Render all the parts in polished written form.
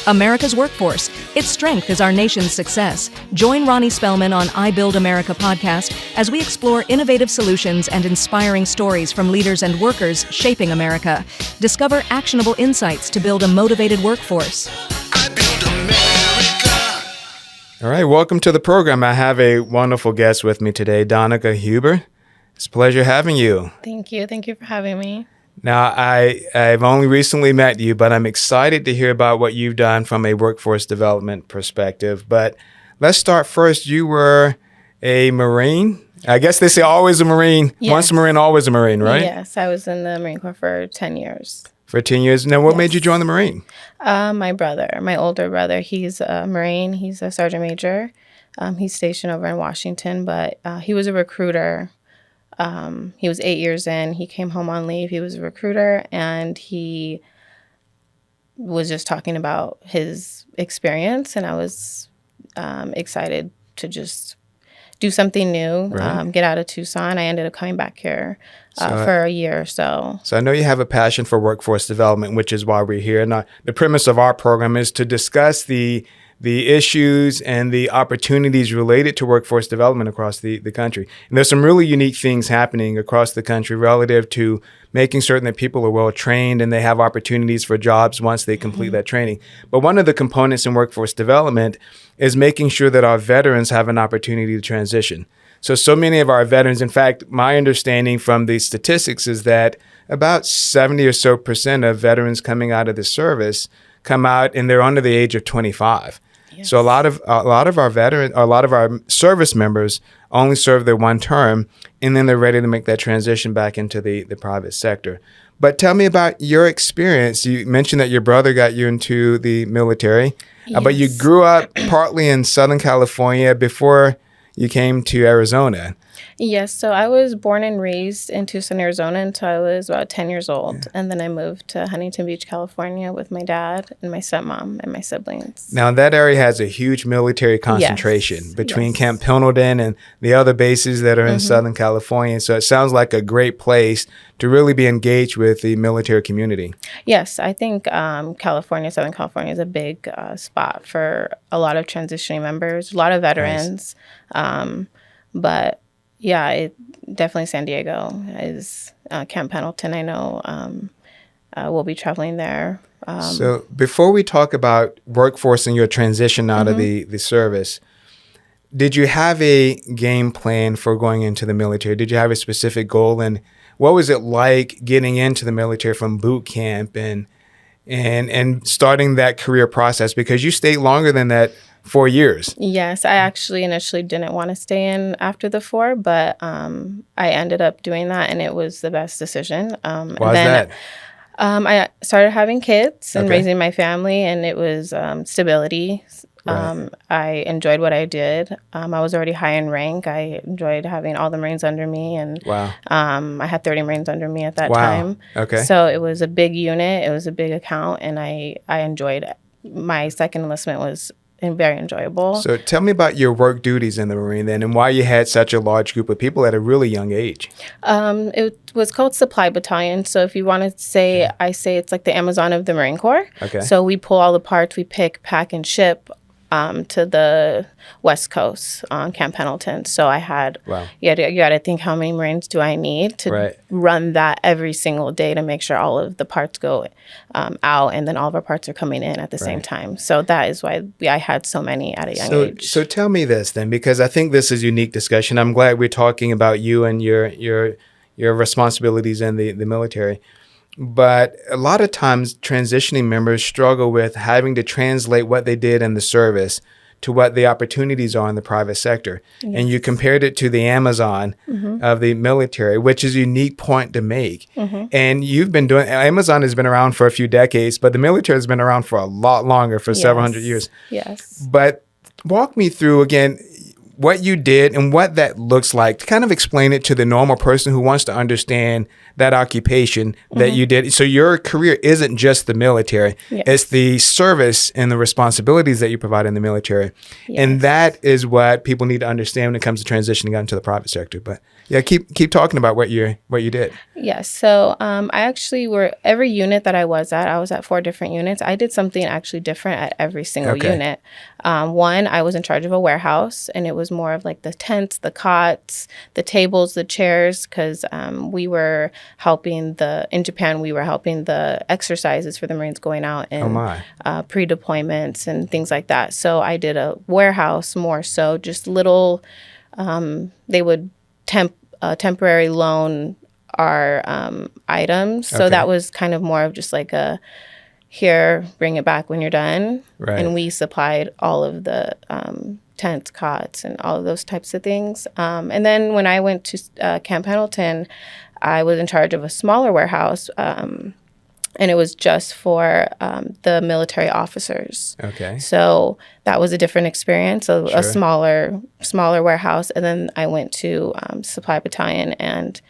America's workforce. Its strength is our nation's success. Join Ronnie Spellman on I Build America podcast as we explore innovative solutions and inspiring stories from leaders and workers shaping America. Discover actionable insights to build a motivated workforce. I build America. All right, welcome to the program. I have a wonderful guest with me today, Danica Huber. It's a pleasure having you. Thank you. Thank you for having me. Now, I've only recently met you, but I'm excited to hear about what you've done from a workforce development perspective. But let's start first. You were a Marine. I guess they say always a Marine. Yes. Once a Marine, always a Marine, right? Yes, I was in the Marine Corps for 10 years. For 10 years. Now, what made you join the Marine? My brother, my older brother, he's a Marine. He's a sergeant major. He's stationed over in Washington, but he was a recruiter. He was 8 years in. He came home on leave. He was a recruiter, and he was just talking about his experience, and I was excited to just do something new, get out of Tucson. I ended up coming back here for a year or so. So I know you have a passion for workforce development, which is why we're here. And the premise of our program is to discuss the issues and the opportunities related to workforce development across the country. And there's some really unique things happening across the country relative to making certain that people are well trained and they have opportunities for jobs once they complete that training. But one of the components in workforce development is making sure that our veterans have an opportunity to transition. So many of our veterans, in fact, my understanding from the statistics is that about 70% or so of veterans coming out of the service come out and they're under the age of 25. Yes. So a lot of our veterans, a lot of our service members only serve their one term, and then they're ready to make that transition back into the private sector. But tell me about your experience. You mentioned that your brother got you into the military, but you grew up partly in Southern California before you came to Arizona. Yes, so I was born and raised in Tucson, Arizona until I was about 10 years old. Yeah. And then I moved to Huntington Beach, California with my dad and my stepmom and my siblings. Now, that area has a huge military concentration between Camp Pendleton and the other bases that are in Southern California. So it sounds like a great place to really be engaged with the military community. Yes, I think Southern California is a big spot for a lot of transitioning members, a lot of veterans. Nice. But yeah, definitely San Diego is Camp Pendleton. I know we'll be traveling there. So before we talk about workforce and your transition out of the service, did you have a game plan for going into the military? Did you have a specific goal? And what was it like getting into the military from boot camp and starting that career process? Because you stayed longer than that. 4 years. Yes, I actually initially didn't want to stay in after the 4, but I ended up doing that, and it was the best decision. Why is that? I started having kids and raising my family, and it was stability. Right. I enjoyed what I did. I was already high in rank. I enjoyed having all the Marines under me, and I had 30 Marines under me at that time. Okay. So it was a big unit. It was a big account, and I enjoyed it. My second enlistment was very enjoyable. So tell me about your work duties in the Marine then, and why you had such a large group of people at a really young age. It was called Supply Battalion. So if you want to say, I say it's like the Amazon of the Marine Corps. Okay. So we pull all the parts, we pick, pack, and ship to the West Coast on Camp Pendleton. So I had, you got to think, how many Marines do I need to run that every single day to make sure all of the parts go out, and then all of our parts are coming in at the same time. So that is why I had so many at a young age. So tell me this then, because I think this is a unique discussion. I'm glad we're talking about you and your responsibilities in the military. But a lot of times transitioning members struggle with having to translate what they did in the service to what the opportunities are in the private sector. Yes. And you compared it to the Amazon of the military, which is a unique point to make. And you've been Amazon has been around for a few decades, but the military has been around for a lot longer, for several hundred years. Yes. But walk me through again what you did and what that looks like, to kind of explain it to the normal person who wants to understand that occupation that you did. So your career isn't just the military. Yes. It's the service and the responsibilities that you provide in the military. Yes. And that is what people need to understand when it comes to transitioning out into the private sector. But yeah, keep talking about what you did. Yes. So I actually every unit that I was at 4 different units. I did something actually different at every single unit. One, I was in charge of a warehouse, and it was more of like the tents, the cots, the tables, the chairs, because we were helping in Japan, we were helping the exercises for the Marines going out and pre-deployments and things like that. So I did a warehouse more so, just little, they would temporary loan our items. So that was kind of more of just like here, bring it back when you're done. Right. And we supplied all of the tents, cots, and all of those types of things. And then when I went to Camp Pendleton, I was in charge of a smaller warehouse, and it was just for the military officers. Okay. So that was a different experience, a smaller warehouse. And then I went to Supply Battalion, and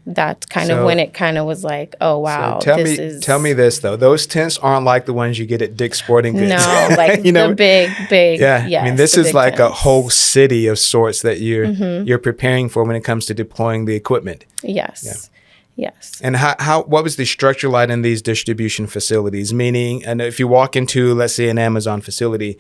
that's kind of when it kind of was like, oh, wow. So tell me this, though. Those tents aren't like the ones you get at Dick's Sporting Goods. No, like the big. Yeah. Yes, I mean, this is like tents. a whole city of sorts that you're preparing for when it comes to deploying the equipment. Yes. Yeah. Yes. And what was the structure like in these distribution facilities? Meaning, and if you walk into, let's say, an Amazon facility,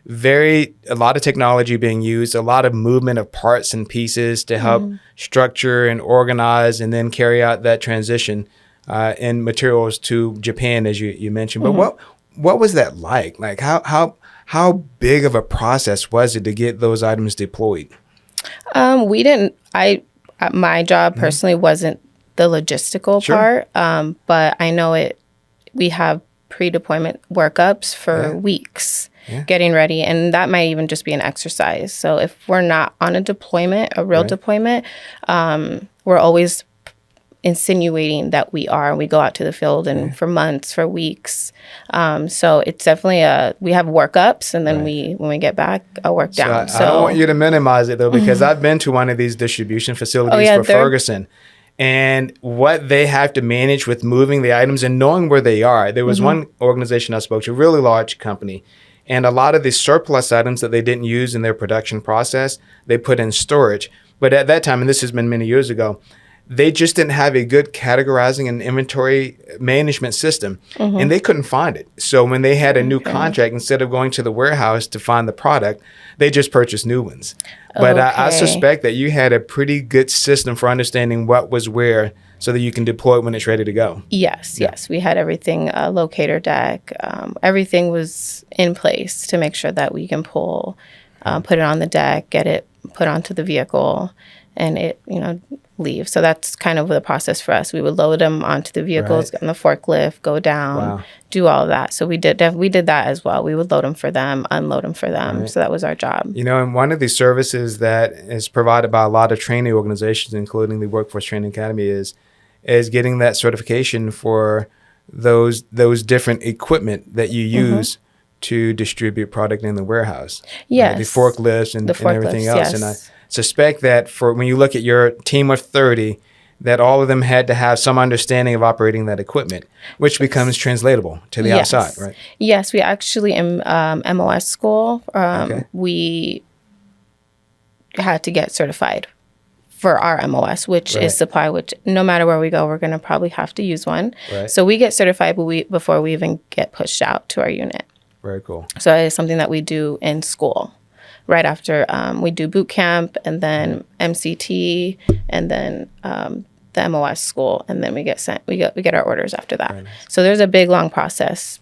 a lot of technology being used, a lot of movement of parts and pieces to help structure and organize and then carry out that transition in materials to Japan, as you mentioned. But what was that like? Like how big of a process was it to get those items deployed? My job personally wasn't the logistical part, but I know we have pre-deployment workups for weeks. Yeah. Getting ready, and that might even just be an exercise. So if we're not on a real deployment, we're always insinuating that we are. We go out to the field and for months, for weeks. So it's definitely we have workups, and then when we get back, a work down. I don't want you to minimize it though, because I've been to one of these distribution facilities for Ferguson. And what they have to manage with moving the items and knowing where they are. There was one organization I spoke to, a really large company, and a lot of the surplus items that they didn't use in their production process, they put in storage. But at that time, and this has been many years ago, they just didn't have a good categorizing and inventory management system, and they couldn't find it. So when they had a new contract, instead of going to the warehouse to find the product, they just purchased new ones. But I suspect that you had a pretty good system for understanding what was where so that you can deploy it when it's ready to go. Yes. We had everything, locator deck. Everything was in place to make sure that we can pull, put it on the deck, get it put onto the vehicle, and it, leave. So that's kind of the process for us. We would load them onto the vehicles on the forklift, go down, do all of that. So we did that as well. We would load them for them, unload them for them. So that was our job. And one of the services that is provided by a lot of training organizations, including the Workforce Training Academy, is getting that certification for those different equipment that you use to distribute product in the warehouse. Yes. The forklifts and everything else. Yes. And I suspect that when you look at your team of 30, that all of them had to have some understanding of operating that equipment, which becomes translatable to the outside, right? Yes, we actually in MOS school, we had to get certified for our MOS, which is supply, which no matter where we go, we're going to probably have to use one. Right. So we get certified before we even get pushed out to our unit. Very cool. So it's something that we do in school. Right after we do boot camp, and then MCT, and then the MOS school, and then we get sent. We get our orders after that. Nice. So there's a big long process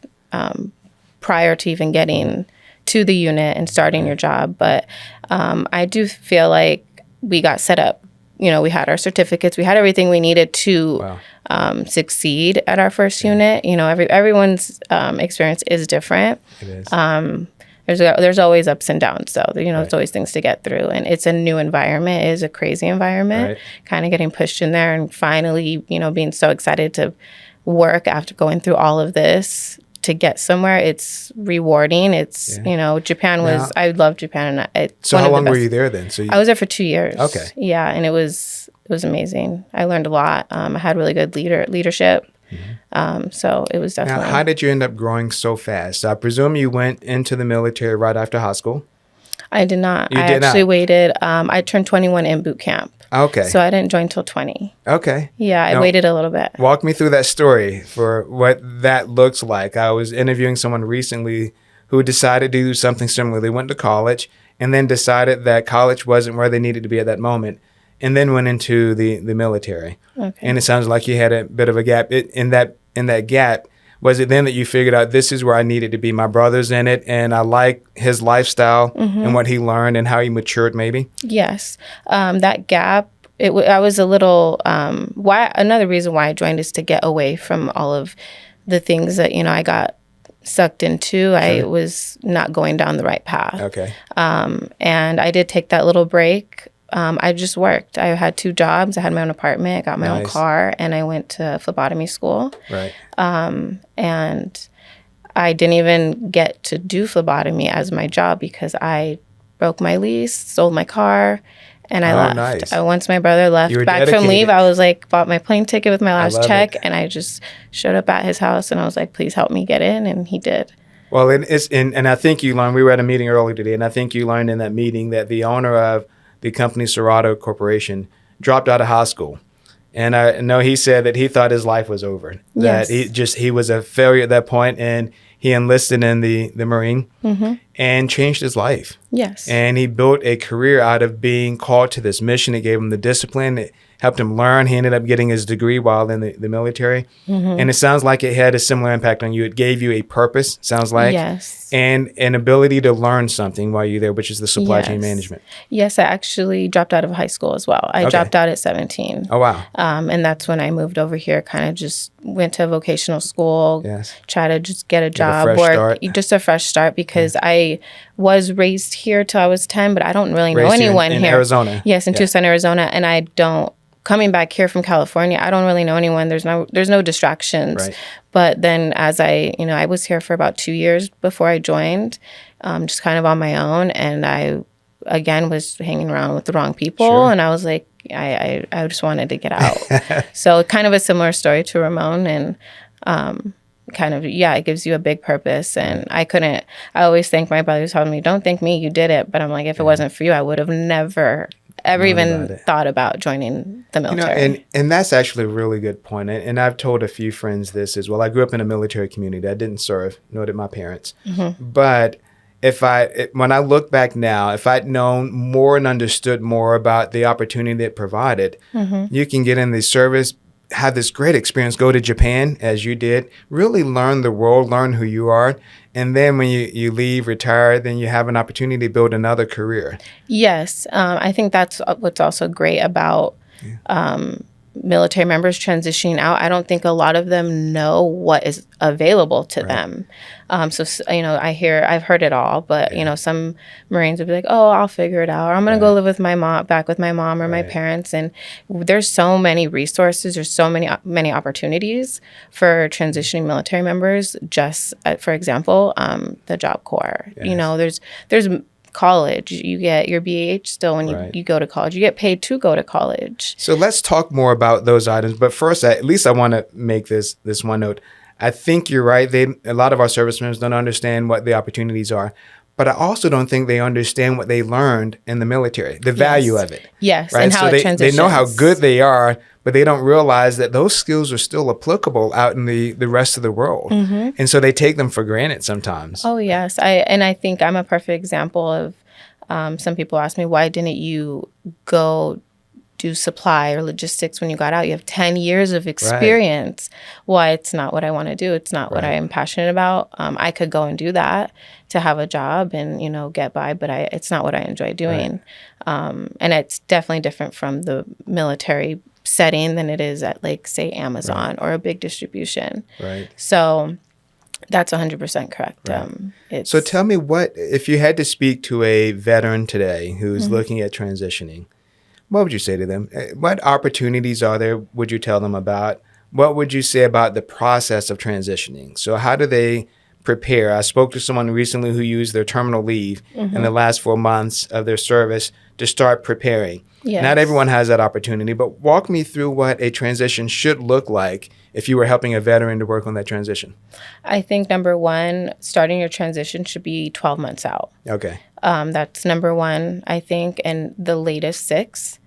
prior to even getting to the unit and starting your job. But I do feel like we got set up. We had our certificates. We had everything we needed to succeed at our first unit. Everyone's experience is different. It is. There's always ups and downs, though. There's always things to get through, and it's a new environment. It is a crazy environment. Kind of getting pushed in there, and finally, being so excited to work after going through all of this to get somewhere. It's rewarding. It's Japan was. I love Japan. And so how long were you there then? I was there for 2 years. Okay. Yeah, and it was was amazing. I learned a lot. I had really good leadership. So it was Now, definitely. how did you end up growing so fast? I presume you went into the military right after high school. I did not. You I did actually not? waited. I turned 21 in boot camp. Okay. So I didn't join till 20. Okay. Yeah, I Now, waited a little bit. walk me through that story for what that looks like. I was interviewing someone recently who decided to do something similar. They went to college and then decided that college wasn't where they needed to be at that moment, and then went into the military. Okay. And it sounds like you had a bit of a gap. In that gap, was it then that you figured out this is where I needed to be? My brother's in it, and I like his lifestyle and what he learned and how he matured, maybe? Yes. That gap, I was a little, another reason why I joined is to get away from all of the things that, I got sucked into. Sure. I was not going down the right path. Okay. And I did take that little break. I just worked. I had 2 jobs. I had my own apartment. I got my own car, and I went to phlebotomy school. Right. And I didn't even get to do phlebotomy as my job because I broke my lease, sold my car, and I left. Nice. Once my brother left back dedicated. from leave, I was like, bought my plane ticket with my last check, it. and I just showed up at his house, and I was like, please help me get in, and he did. Well, and I think you learned, we were at a meeting earlier today, and I think you learned in that meeting that the owner of the company Serato Corporation dropped out of high school. And I know he said that he thought his life was over, that he was a failure at that point, and he enlisted in the Marine and changed his life. Yes. And he built a career out of being called to this mission. It gave him the discipline. It helped him learn. He ended up getting his degree while in the military. And it sounds like it had a similar impact on you. It gave you a purpose, sounds like. Yes. And an ability to learn something while you're there, which is the supply chain management. Yes, I actually dropped out of high school as well. I dropped out at 17. Oh, wow. And that's when I moved over here, kind of just went to vocational school, try to just get a job, just a fresh start, because I was raised here till I was 10, but I don't really know anyone in here. Arizona. Yes, in Tucson, Arizona. And I don't, coming back here from California, I don't really know anyone. There's no distractions. Right. But then as I was here for about 2 years before I joined, just kind of on my own. And I, again, was hanging around with the wrong people. Sure. And I was like, I just wanted to get out. So kind of a similar story to Ramon. And it gives you a big purpose. And I always thank my brothers telling me, don't thank me, you did it. But I'm like, if it wasn't for you, I would have never ever even thought about joining the military. And that's actually a really good point. And I've told a few friends this as well. I grew up in a military community. I didn't serve, nor did my parents. But when I look back now, if I'd known more and understood more about the opportunity it provided, you can get in the service, have this great experience, go to Japan as you did, really learn the world, learn who you are. And then when you leave, retire, then you have an opportunity to build another career. Yes. I think that's what's also great about military members transitioning out. I don't think a lot of them know what is available to them. I've heard it all, but some Marines would be like, oh, I'll figure it out. Or I'm going to go live with my mom or my parents. And there's so many resources. There's so many opportunities for transitioning military members. Just for example, the Job Corps, there's college. You get your BAH still when you go to college. You get paid to go to college. So let's talk more about those items. But first, at least I want to make this one note. I think you're right. A lot of our service members don't understand what the opportunities are. But I also don't think they understand what they learned in the military, the value of it. Yes, right? And how it transitions. They know how good they are, but they don't realize that those skills are still applicable out in the rest of the world. And so they take them for granted sometimes. Oh, yes. I think I'm a perfect example of some people ask me, why didn't you go do supply or logistics when you got out? You have 10 years of experience. Why? It's not what I want to do. It's not what I am passionate about. I could go and do that to have a job and, get by, but it's not what I enjoy doing. And it's definitely different from the military setting than it is at, like, say, Amazon or a big distribution. Right. So that's 100% correct. Right. So tell me, if you had to speak to a veteran today who's looking at transitioning, what would you say to them? What opportunities are there would you tell them about? What would you say about the process of transitioning? So how do they prepare. I spoke to someone recently who used their terminal leave in the last 4 months of their service to start preparing. Yes. Not everyone has that opportunity, but walk me through what a transition should look like if you were helping a veteran to work on that transition. I think number one, starting your transition should be 12 months out. Okay. That's number one, I think, and the latest 6.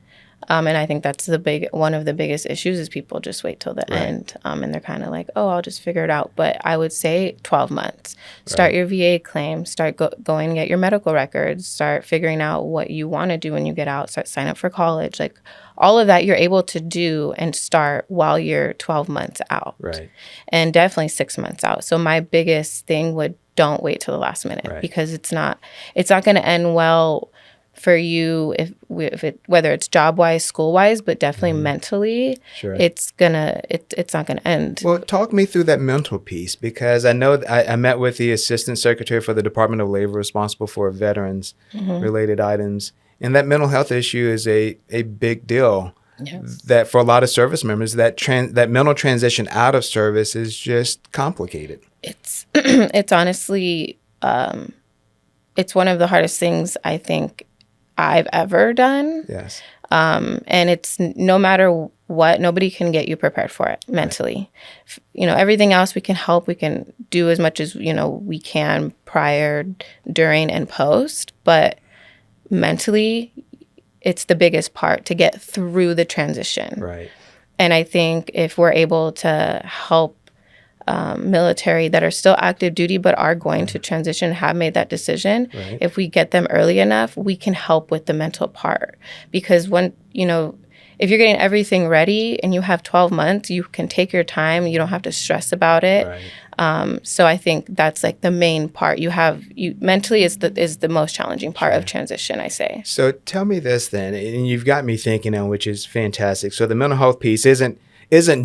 And I think that's one of the biggest issues is people just wait till the end. And they're kind of like, oh, I'll just figure it out. But I would say 12 months. Start your VA claim. Start going and get your medical records. Start figuring out what you want to do when you get out. Start sign up for college. Like all of that you're able to do and start while you're 12 months out. Right. And definitely 6 months out. So my biggest thing would don't wait till the last minute because it's not going to end well for you whether it's job wise, school wise, but definitely mentally, it's not gonna end. Well, talk me through that mental piece because I know I met with the Assistant Secretary for the Department of Labor responsible for veterans related items, and that mental health issue is a big deal. Yes. That for a lot of service members, that mental transition out of service is just complicated. It's honestly it's one of the hardest things I think I've ever done. Yes. And it's no matter what, nobody can get you prepared for it mentally. Right. Everything else we can help, we can do as much as, we can prior, during, and post. But mentally, it's the biggest part to get through the transition. Right. And I think if we're able to help military that are still active duty but are going to transition, have made that decision, if we get them early enough, we can help with the mental part. Because when, if you're getting everything ready and you have 12 months, you can take your time. You don't have to stress about it. Right. So I think that's like the main part. You mentally is the most challenging part of transition, I say. So tell me this then, and you've got me thinking now, which is fantastic. So the mental health piece isn't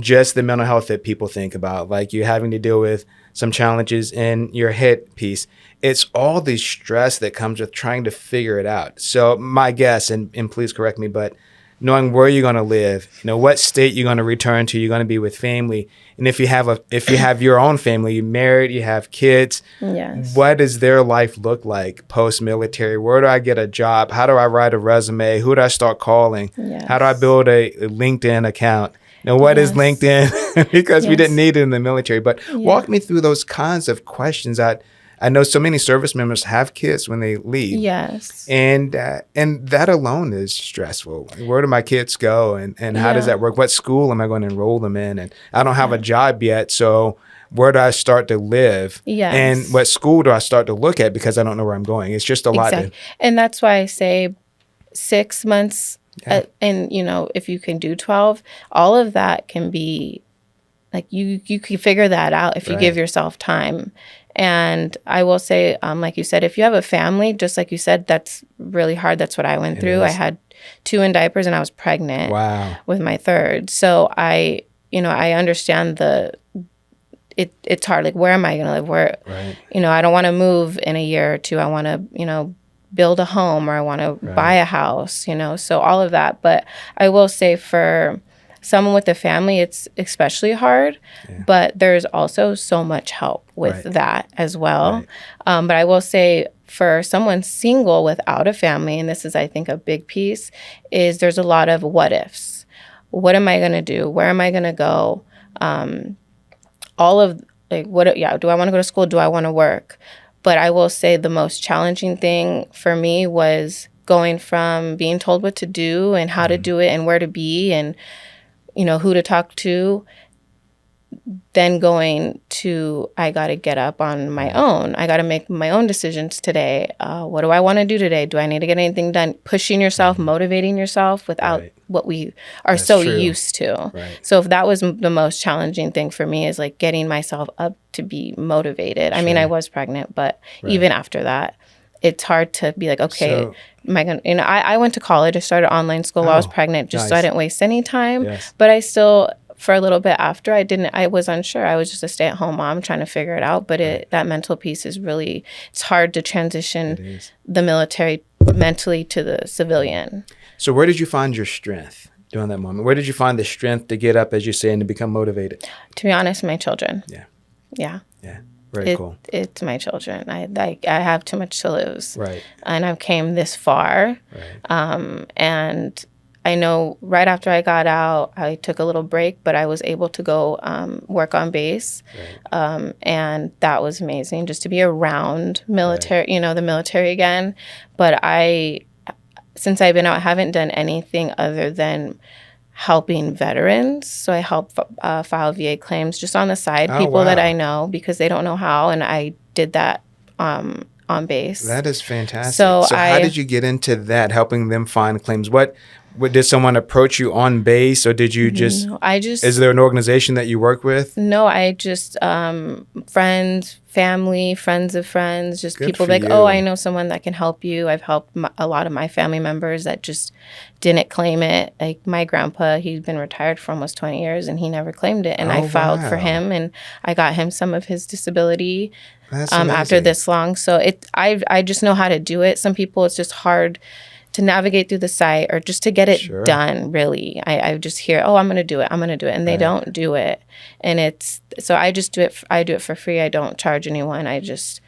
just the mental health that people think about, like you having to deal with some challenges in your head piece. It's all the stress that comes with trying to figure it out. So my guess, and please correct me, but knowing where you're going to live, what state you're going to return to, you're going to be with family. And if you have your own family, you're married, you have kids, what does their life look like post-military? Where do I get a job? How do I write a resume? Who do I start calling? How do I build a LinkedIn account? What is LinkedIn? Because we didn't need it in the military. But walk me through those kinds of questions. I know so many service members have kids when they leave. Yes. And that alone is stressful. Where do my kids go? And how does that work? What school am I going to enroll them in? And I don't have a job yet, so where do I start to live? Yes. And what school do I start to look at because I don't know where I'm going? It's just a lot. And that's why I say 6 months. And, if you can do 12, all of that can be, like, you can figure that out if you give yourself time. And I will say, like you said, if you have a family, just like you said, that's really hard. That's what I went through. I had 2 in diapers and I was pregnant with my 3rd. So I understand it's hard. Like, where am I going to live? I don't want to move in a year or 2. I want to, build a home, or I want to buy a house, so all of that. But I will say for someone with a family, it's especially hard, but there's also so much help with that as well. But I will say for someone single without a family, and this is, I think, a big piece, is there's a lot of what ifs. What am I going to do? Where am I going to go? All of, like, do I want to go to school? Do I want to work? But I will say the most challenging thing for me was going from being told what to do and how to do it and where to be and, who to talk to, then going to, I got to get up on my own. I got to make my own decisions today. What do I want to do today? Do I need to get anything done? Pushing yourself, motivating yourself without what we are used to. So if that was the most challenging thing for me, is like getting myself up to be motivated. I mean, I was pregnant, but even after that, it's hard to be like, okay, am I gonna, I went to college. I started online school while I was pregnant, just so I didn't waste any time. But I still, for a little bit after, I was unsure. I was just a stay-at-home mom trying to figure it out. But that mental piece is really, it's hard to transition the military mentally to the civilian. So where did you find your strength during that moment? Where did you find the strength to get up, as you say, and to become motivated? To be honest, my children. Yeah. Very cool. It's my children. I have too much to lose. Right. And I've came this far. Right. And I know right after I got out, I took a little break, but I was able to go work on base. Right. And that was amazing just to be around military, the military again. But since I've been out, I haven't done anything other than helping veterans. So I help file VA claims just on the side, people that I know because they don't know how. And I did that on base. That is fantastic. So how did you get into that, helping them find claims? What did someone approach you on base, or did you just? No, Is there an organization that you work with? No, I just friends, family, friends of friends, just Good people for like, you. oh, I know someone that can help you. I've helped a lot of my family members that just didn't claim it. Like my grandpa, he'd been retired for almost 20 years and he never claimed it. And I filed for him and I got him some of his disability after this long. So I just know how to do it. Some people, it's just hard to navigate through the site or just to get it done, really. I just hear, oh, I'm going to do it. And they don't do it. And so I just do it. I do it for free. I don't charge anyone. I just,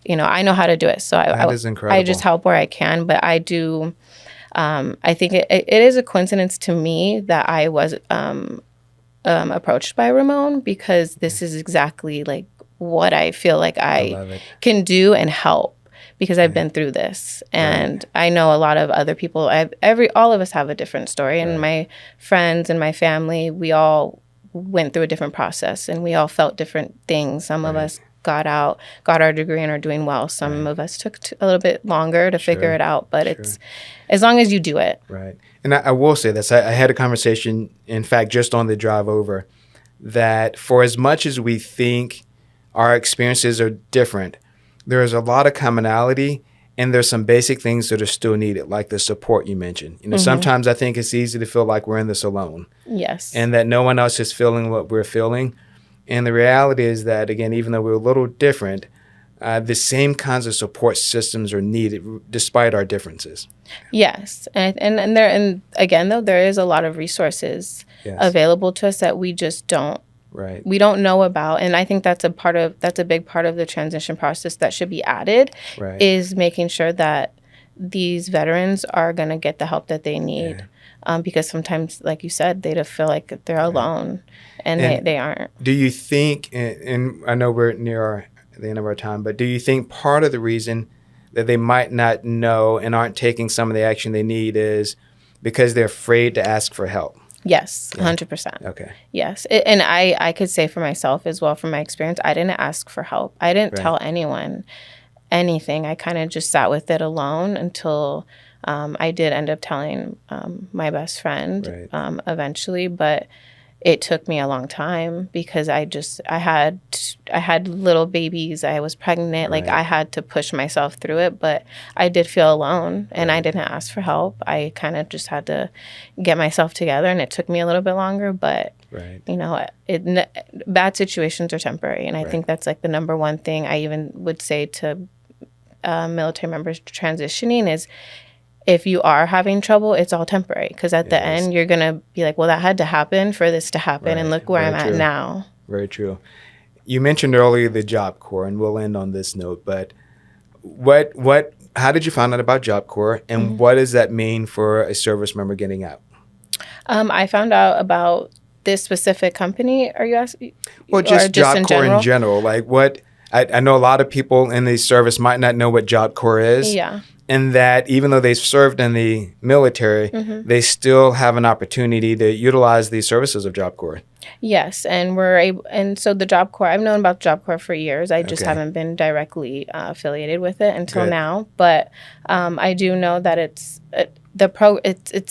I know how to do it. So that is incredible. I just help where I can. But I do, I think it is a coincidence to me that I was approached by Ramon because this is exactly like what I feel like I can do and help. Because I've been through this, and I know a lot of other people. All of us have a different story, and my friends and my family, we all went through a different process, and we all felt different things. Some of us got out, got our degree, and are doing well. Some of us took a little bit longer to figure it out, but it's as long as you do it. Right. And I will say this: I had a conversation, in fact, just on the drive over, that for as much as we think our experiences are different, there is a lot of commonality, and there's some basic things that are still needed, like the support you mentioned. Sometimes I think it's easy to feel like we're in this alone. Yes. And that no one else is feeling what we're feeling. And the reality is that, again, even though we're a little different, the same kinds of support systems are needed despite our differences. Yes. And again, though, there is a lot of resources available to us that we just don't. Right. We don't know about, and I think that's a big part of the transition process that should be added. Right. Is making sure that these veterans are going to get the help that they need, because sometimes, like you said, they just feel like they're alone, and they aren't. Do you think? And I know we're near the end of our time, but do you think part of the reason that they might not know and aren't taking some of the action they need is because they're afraid to ask for help? Yes, 100%. Okay. Yes. And I could say for myself as well, from my experience, I didn't ask for help. I didn't tell anyone anything. I kind of just sat with it alone until I did end up telling my best friend eventually. But it took me a long time because I had little babies. I was pregnant. Like I had to push myself through it, but I did feel alone and I didn't ask for help. I kind of just had to get myself together, and it took me a little bit longer, but bad situations are temporary. And I think that's like the number one thing I even would say to military members transitioning is, if you are having trouble, it's all temporary, because at the end, you're going to be like, well, that had to happen for this to happen, and look where I'm at now. Very true. You mentioned earlier the Job Corps, and we'll end on this note, but how did you find out about Job Corps, and what does that mean for a service member getting out? I found out about this specific company. Are you asking? Well, just Job Corps in general. Like I know a lot of people in the service might not know what Job Corps is. Yeah. And that even though they've served in the military, they still have an opportunity to utilize the services of Job Corps. Yes, and so the Job Corps, I've known about Job Corps for years. I just haven't been directly affiliated with it until now. But I do know that it's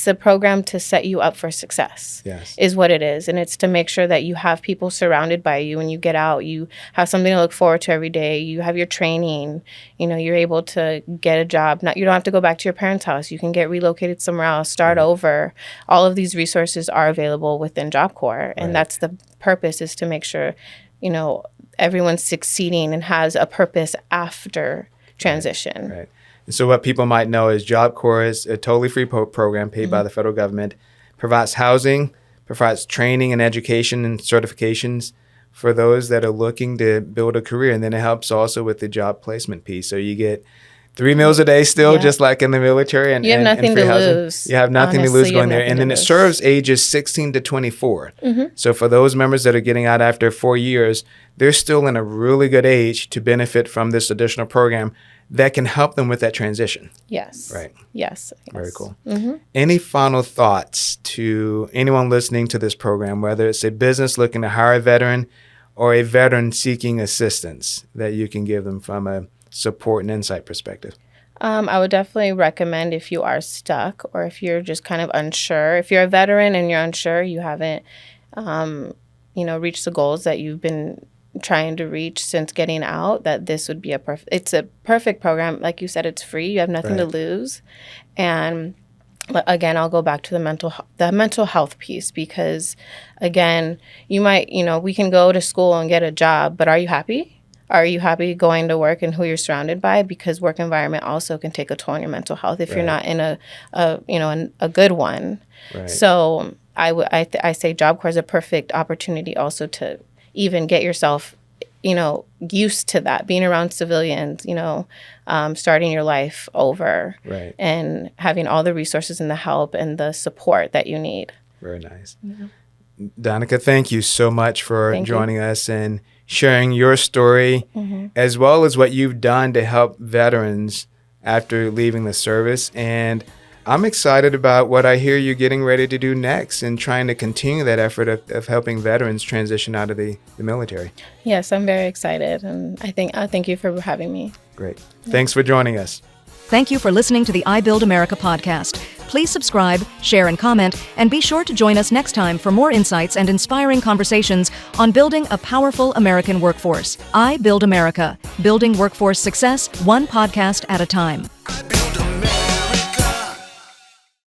a program to set you up for success. Yes. Is what it is, and it's to make sure that you have people surrounded by you when you get out. You have something to look forward to every day. You have your training. You're able to get a job. You don't have to go back to your parents' house. You can get relocated somewhere else, start over. All of these resources are available within Job Corps, and that's the purpose, is to make sure everyone's succeeding and has a purpose after transition. Right. So what people might know is Job Corps is a totally free program paid by the federal government, provides housing, provides training and education and certifications for those that are looking to build a career. And then it helps also with the job placement piece. So you get 3 meals a day still, just like in the military. And you have nothing free to housing. lose. You have nothing Honestly, to lose you have going there. nothing And to then it lose. serves ages 16 to 24. So for those members that are getting out after 4 years, they're still in a really good age to benefit from this additional program that can help them with that transition. Yes. Right. Yes. Very cool. Any final thoughts to anyone listening to this program, whether it's a business looking to hire a veteran or a veteran seeking assistance, that you can give them from a support and insight perspective? I would definitely recommend, if you are stuck or if you're just kind of unsure, if you're a veteran and you're unsure, you haven't, reached the goals that you've been trying to reach since getting out, that this would be it's a perfect program. Like you said, it's free. You have nothing to lose. And again, I'll go back to the mental health piece, because again, you might, we can go to school and get a job, but are you happy? Are you happy going to work and who you're surrounded by? Because work environment also can take a toll on your mental health if you're not in a good one. Right. So I say Job Corps is a perfect opportunity also to even get yourself, used to that, being around civilians, starting your life over, and having all the resources and the help and the support that you need. Very nice. Danica, thank you so much for joining us and sharing your story, as well as what you've done to help veterans after leaving the service. And I'm excited about what I hear you getting ready to do next and trying to continue that effort of helping veterans transition out of the military. Yes, I'm very excited. And I thank you for having me. Great. Thanks for joining us. Thank you for listening to the I Build America podcast. Please subscribe, share, and comment, and be sure to join us next time for more insights and inspiring conversations on building a powerful American workforce. I Build America, building workforce success one podcast at a time.